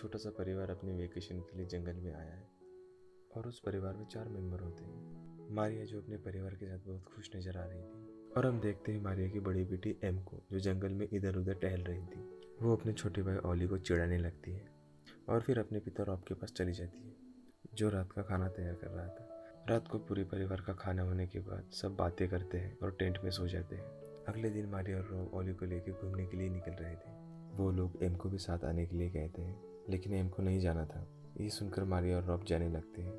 छोटा सा परिवार अपने वेकेशन के लिए जंगल में आया है और उस परिवार में 4 मेंबर होते हैं। मारिया जो अपने परिवार के साथ बहुत खुश नजर आ रही थी और हम देखते हैं मारिया की बड़ी बेटी एम को, जो जंगल में इधर उधर टहल रही थी। वो अपने छोटे भाई ओली को चिढ़ाने लगती है और फिर अपने पिता रॉब के पास चली जाती है, जो रात का खाना तैयार कर रहा था। रात को पूरे परिवार का खाना होने के बाद सब बातें करते हैं और टेंट में सो जाते हैं। अगले दिन मारिया और रॉब ओली को लेकर घूमने के लिए निकल रहे थे। वो लोग एम को भी साथ आने के लिए कहते हैं, लेकिन एम को नहीं जाना था। ये सुनकर मारिया और रॉब जाने लगते हैं।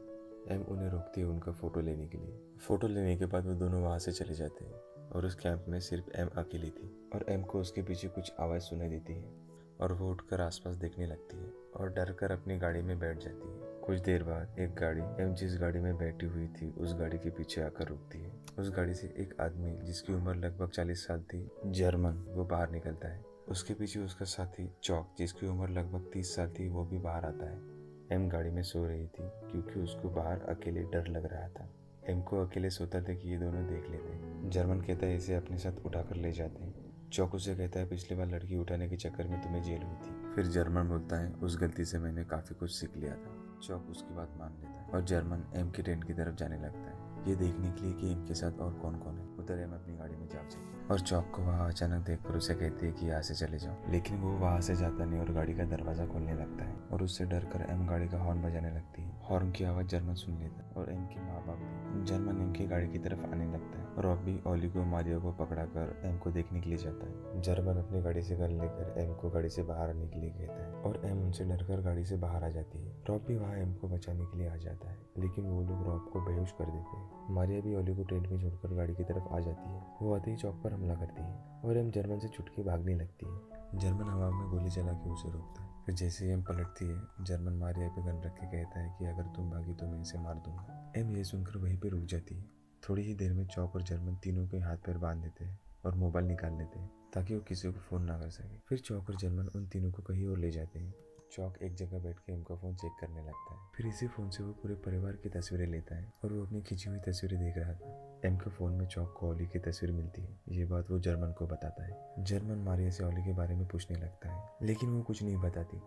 एम उन्हें रोकती है उनका फोटो लेने के लिए। फोटो लेने के बाद वो दोनों वहाँ से चले जाते हैं और उस कैंप में सिर्फ एम अकेली थी और एम को उसके पीछे कुछ आवाज़ सुनाई देती है और वो उठकर आसपास देखने लगती है और डर कर अपनी गाड़ी में बैठ जाती है। कुछ देर बाद एक गाड़ी एम जिस गाड़ी में बैठी हुई थी उस गाड़ी के पीछे आकर रुकती है। उस गाड़ी से एक आदमी जिसकी उम्र लगभग 40 साल थी, जर्मन, वो बाहर निकलता है। उसके पीछे उसका साथी चौक, जिसकी उम्र लगभग 30 साल थी, वो भी बाहर आता है। एम गाड़ी में सो रही थी क्योंकि उसको बाहर अकेले डर लग रहा था। एम को अकेले सोता था कि ये दोनों देख लेते हैं। जर्मन कहता है इसे अपने साथ उठाकर ले जाते हैं। चौक उसे कहता है पिछली बार लड़की उठाने के चक्कर में तुम्हें जेल हुई थी। फिर जर्मन बोलता है उस गलती से मैंने काफी कुछ सीख लिया था। चौक उसकी बात मान लेता है और जर्मन एम के टेंट की तरफ जाने लगता है, ये देखने के लिए कि एम के साथ और कौन कौन है। उधर एम अपनी गाड़ी में जा जाती और चौक को वहाँ अचानक देखकर उसे कहती है कि यहाँ से चले जाओ, लेकिन वो वहाँ से जाता नहीं और गाड़ी का दरवाजा खोलने लगता है और उससे डर कर एम गाड़ी का हॉर्न बजाने लगती है। हॉर्न की आवाज़ जर्मन सुन लेता है और एम के माँ बाप भी। जर्मन एम की गाड़ी की तरफ आने लगता है। रॉब भी ओली को मारिया को पकड़ा कर एम को देखने के लिए जाता है। जर्मन अपनी गाड़ी से गन लेकर एम को गाड़ी से बाहर आने के लिए कहता है और एम उनसे डरकर गाड़ी से बाहर आ जाती है। रॉब भी वहाँ एम को बचाने के लिए आ जाता है, लेकिन वो लोग रॉब को बेहोश कर देते हैं। मारिया भी ओली को टेंट में छोड़कर गाड़ी की तरफ आ जाती है। वो आते ही चौक पर हमला करती है और एम जर्मन से छुट के भागने लगती है। जर्मन हवा में गोली चला के उसे रोकता है। फिर जैसे एम पलटती है, जर्मन मारिया पे गन रख के कहता है कि अगर तुम भागी तो मैं इसे मार दूंगा। एम ये सुनकर वहीं पे रुक जाती है। थोड़ी ही देर में चौक और जर्मन तीनों के हाथ पैर बांध देते हैं और मोबाइल निकाल लेते हैं ताकि वो किसी को फोन ना कर सके। फिर चौक और जर्मन उन तीनों को कहीं और ले जाते हैं। चौक एक जगह बैठ के एम का फोन चेक करने लगता है। फिर इसी फोन से वो पूरे परिवार की तस्वीरें लेता है और वो अपनी खींची हुई तस्वीरें देख रहा था। एम के फोन में चौक को ओली की तस्वीर मिलती है। ये बात वो जर्मन को बताता है। जर्मन मारिया से ओली के बारे में पूछने लगता है, लेकिन वो कुछ नहीं बताती।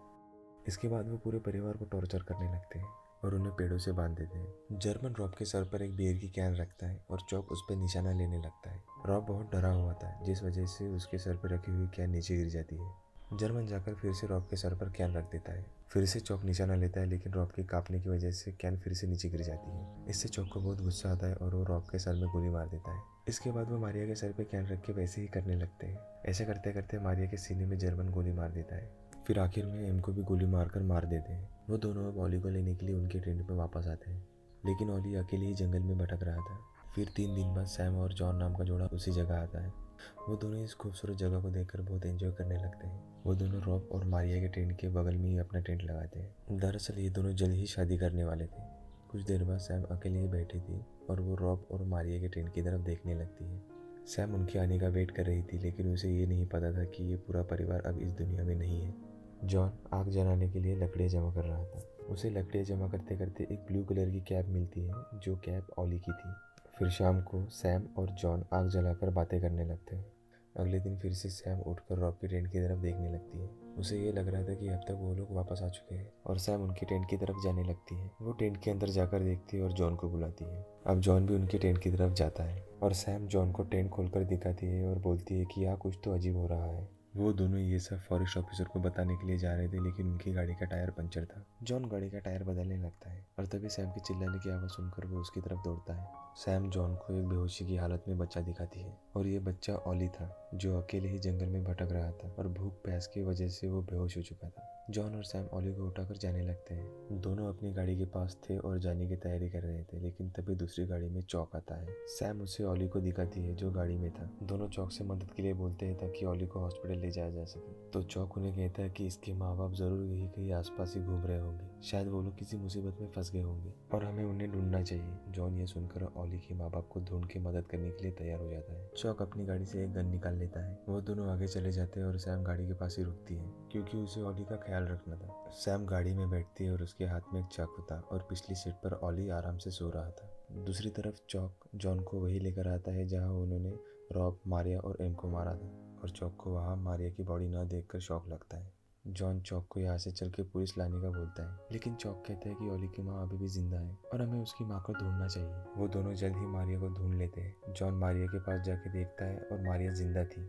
इसके बाद वो पूरे परिवार को टॉर्चर करने लगते हैं और उन्हें पेड़ों से बांध देते हैं। जर्मन रॉब के सर पर एक बियर की कैन रखता है और चौक उस पर निशाना लेने लगता है। रॉब बहुत डरा हुआ था, जिस वजह से उसके सर पर रखी हुई कैन नीचे गिर जाती है। जर्मन जाकर फिर से रॉब के सर पर कैन रख देता है। फिर से चौक निशाना लेता है, लेकिन रॉब के कांपने की वजह से कैन फिर से नीचे गिर जाती है। इससे चौक को बहुत गुस्सा आता है और वो रॉब के सर में गोली मार देता है। इसके बाद वो मारिया के सर पे कैन रख के वैसे ही करने लगते हैं। ऐसा करते करते मारिया के सीने में जर्मन गोली मार देता है। फिर आखिर में एम को भी गोली मारकर मार देते हैं। वो दोनों अब ओली को लेने के लिए उनके टेंट में वापस आते हैं, लेकिन ओली अकेले ही जंगल में भटक रहा था। फिर 3 दिन बाद सैम और जॉन नाम का जोड़ा उसी जगह आता है। वो दोनों इस खूबसूरत जगह को देखकर बहुत एंजॉय करने लगते हैं। वो दोनों रॉब और मारिया के टेंट के बगल में ही अपना टेंट लगाते हैं। दरअसल ये दोनों जल्द ही शादी करने वाले थे। कुछ देर बाद सैम अकेले ही बैठी थी और वो रॉब और मारिया के टेंट की तरफ देखने लगती है। सैम उनके आने का वेट कर रही थी, लेकिन उसे ये नहीं पता था कि ये पूरा परिवार अब इस दुनिया में नहीं है। जॉन आग जलाने के लिए लकड़ियाँ जमा कर रहा था। उसे लकड़ियाँ जमा करते करते एक ब्लू कलर की कैप मिलती है, जो कैप ओली की थी। फिर शाम को सैम और जॉन आग जलाकर बातें करने लगते हैं। अगले दिन फिर से सैम उठकर रॉब की टेंट की तरफ देखने लगती है। उसे ये लग रहा था कि अब तक वो लोग वापस आ चुके हैं और सैम उनकी टेंट की तरफ जाने लगती है। वो टेंट के अंदर जाकर देखती है और जॉन को बुलाती है। अब जॉन भी उनकी टेंट की तरफ जाता है और सैम जॉन को टेंट खोलकर दिखाती है और बोलती है कि यहाँ कुछ तो अजीब हो रहा है। वो दोनों ये सब फॉरेस्ट ऑफिसर को बताने के लिए जा रहे थे, लेकिन उनकी गाड़ी का टायर पंचर था। जॉन गाड़ी का टायर बदलने लगता है और तभी सैम की चिल्लाने की आवाज़ सुनकर वो उसकी तरफ दौड़ता है। सैम जॉन को एक बेहोशी की हालत में बच्चा दिखाती है और ये बच्चा ओली था, जो अकेले ही जंगल में भटक रहा था और भूख प्यास की वजह से वो बेहोश हो चुका था। जॉन और सैम ओली को उठाकर जाने लगते हैं। दोनों अपनी गाड़ी के पास थे और जाने की तैयारी कर रहे थे, लेकिन तभी दूसरी गाड़ी में चौक आता है। सैम उसे ओली को दिखाती है, जो गाड़ी में था। दोनों चौक से मदद के लिए बोलते हैं ताकि ओली को हॉस्पिटल ले जाया जा सके। तो चौक उन्हें कहता है कि इसके माँ बाप जरूर यही कहीं आसपास ही घूम रहे होंगे, शायद वो लोग किसी मुसीबत में फंस गए होंगे और हमें उन्हें ढूंढना चाहिए। जॉन ये सुनकर ओली के माँ बाप को ढूंढ के मदद करने के लिए तैयार हो जाता है। चौक अपनी गाड़ी से एक गन निकाल लेता है। वो दोनों आगे चले जाते हैं और सैम गाड़ी के पास ही रुकती है, क्योंकि उसे ओली का ख्याल रखना था। सैम गाड़ी में बैठती है और उसके हाथ में एक चाकू था और पिछली सीट पर ओली आराम से सो रहा था। दूसरी तरफ चौक जॉन को वही लेकर आता है जहाँ उन्होंने रॉब, मारिया और एम को मारा था और चौक को वहाँ मारिया की बॉडी न देखकर शौक लगता है। जॉन चॉक को यहाँ से चल के पुलिस लाने का बोलता है, लेकिन चॉक कहता है कि ओली की माँ अभी भी जिंदा है और हमें उसकी माँ को ढूंढना चाहिए। वो दोनों जल्द ही मारिया को ढूंढ लेते हैं। जॉन मारिया के पास जाके देखता है और मारिया जिंदा थी,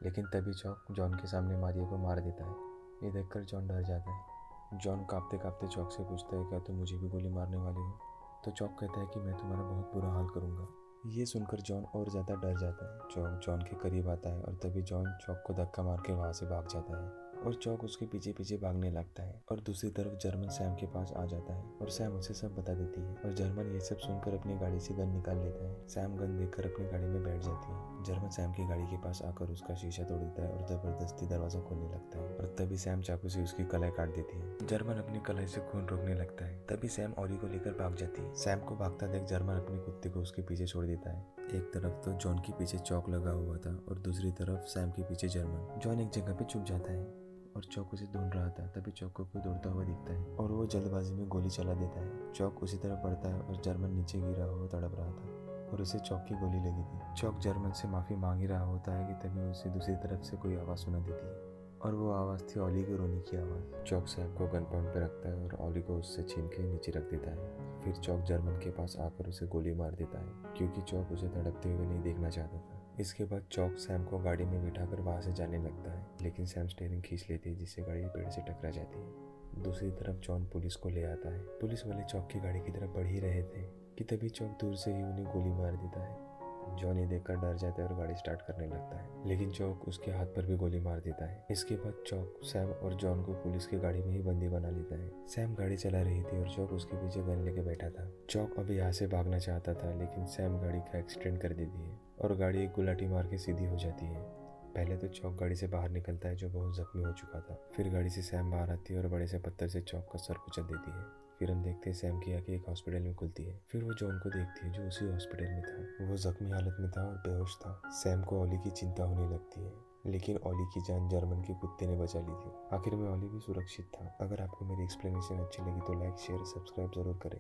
लेकिन तभी चॉक जॉन के सामने मारिया को मार देता है। ये देखकर जॉन डर जाता है। जॉन कांपते कांपते चॉक से पूछता है, क्या तुम मुझे भी गोली मारने वाले हो? तो चॉक कहता है कि मैं तुम्हारा बहुत बुरा हाल करूँगा। ये सुनकर जॉन और ज़्यादा डर जाता है। चॉक जॉन के करीब आता है और तभी जॉन चॉक को धक्का मार के वहाँ से भाग जाता है और चॉक उसके पीछे पीछे भागने लगता है। और दूसरी तरफ जर्मन सैम के पास आ जाता है और सैम उसे सब बता देती है और जर्मन ये सब सुनकर अपनी गाड़ी से गन निकाल लेता है। सैम गन देखकर अपनी गाड़ी में बैठ जाती है। जर्मन सैम की गाड़ी के पास आकर उसका शीशा तोड़ देता है और जबरदस्ती दरवाजा खोलने लगता है और तभी सैम चाकू से उसकी कलाई काट देती है। जर्मन अपनी कलाई से खून रोकने लगता है। तभी सैम ओली को लेकर भाग जाती है। सैम को भागता देख जर्मन अपने कुत्ते को उसके पीछे छोड़ देता है। एक तरफ तो जॉन के पीछे चॉक लगा हुआ था और दूसरी तरफ सैम के पीछे जर्मन। जॉन एक जगह पे छुप जाता है और चॉक उसे ढूंढ रहा था। तभी चॉक को कोई दौड़ता हुआ दिखता है और वो जल्दबाजी में गोली चला देता है। चॉक उसी तरफ बढ़ता है और जर्मन नीचे गिरा हुआ तड़प रहा था और उसे चॉक की गोली लगी थी। चॉक जर्मन से माफ़ी मांग ही रहा होता है कि तभी उसे दूसरी तरफ से कोई आवाज़ सुना देती है और वो आवाज़ थी ओली के रोने की आवाज़। चॉक सैम को गन पॉइंट पे रखता है और ओली को उससे छीन के नीचे रख देता है। फिर चॉक जर्मन के पास आकर उसे गोली मार देता है क्योंकि चॉक उसे तड़पते हुए नहीं देखना चाहता था। इसके बाद चॉक सैम को गाड़ी में बिठाकर वहाँ से जाने लगता है, लेकिन सैम स्टीयरिंग खींच लेती है जिससे गाड़ी पेड़ से टकरा जाती है। दूसरी तरफ जॉन पुलिस को ले आता है। पुलिस वाले चॉक की गाड़ी की तरफ बढ़ ही रहे थे कि तभी चॉक दूर से ही उन्हें गोली मार देता है। जॉन ये देखकर डर जाता है और गाड़ी स्टार्ट करने लगता है, लेकिन चॉक उसके हाथ पर भी गोली मार देता है। इसके बाद चॉक सैम और जॉन को पुलिस की गाड़ी में ही बंदी बना लेता है। सैम गाड़ी चला रही थी और चॉक उसके पीछे गन लेके बैठा था। चॉक अभी यहाँ से भागना चाहता था, लेकिन सैम गाड़ी का एक्सीडेंट कर देती है और गाड़ी एक गुलाटी मार के सीधी हो जाती है। पहले तो चॉक गाड़ी से बाहर निकलता है जो बहुत जख्मी हो चुका था। फिर गाड़ी से सैम बाहर आती है और बड़े से पत्थर से चॉक का सर कुचल देती है। फिर हम देखते हैं सैम की आंखें एक हॉस्पिटल में खुलती है। फिर वो जॉन को देखती है जो उसी हॉस्पिटल में था। वो जख्मी हालत में था और बेहोश था। सैम को ओली की चिंता होने लगती है, लेकिन ओली की जान जर्मन के कुत्ते ने बचा ली थी। आखिर में ओली भी सुरक्षित था। अगर आपको मेरी एक्सप्लेनेशन अच्छी लगी तो लाइक शेयर सब्सक्राइब जरूर करें।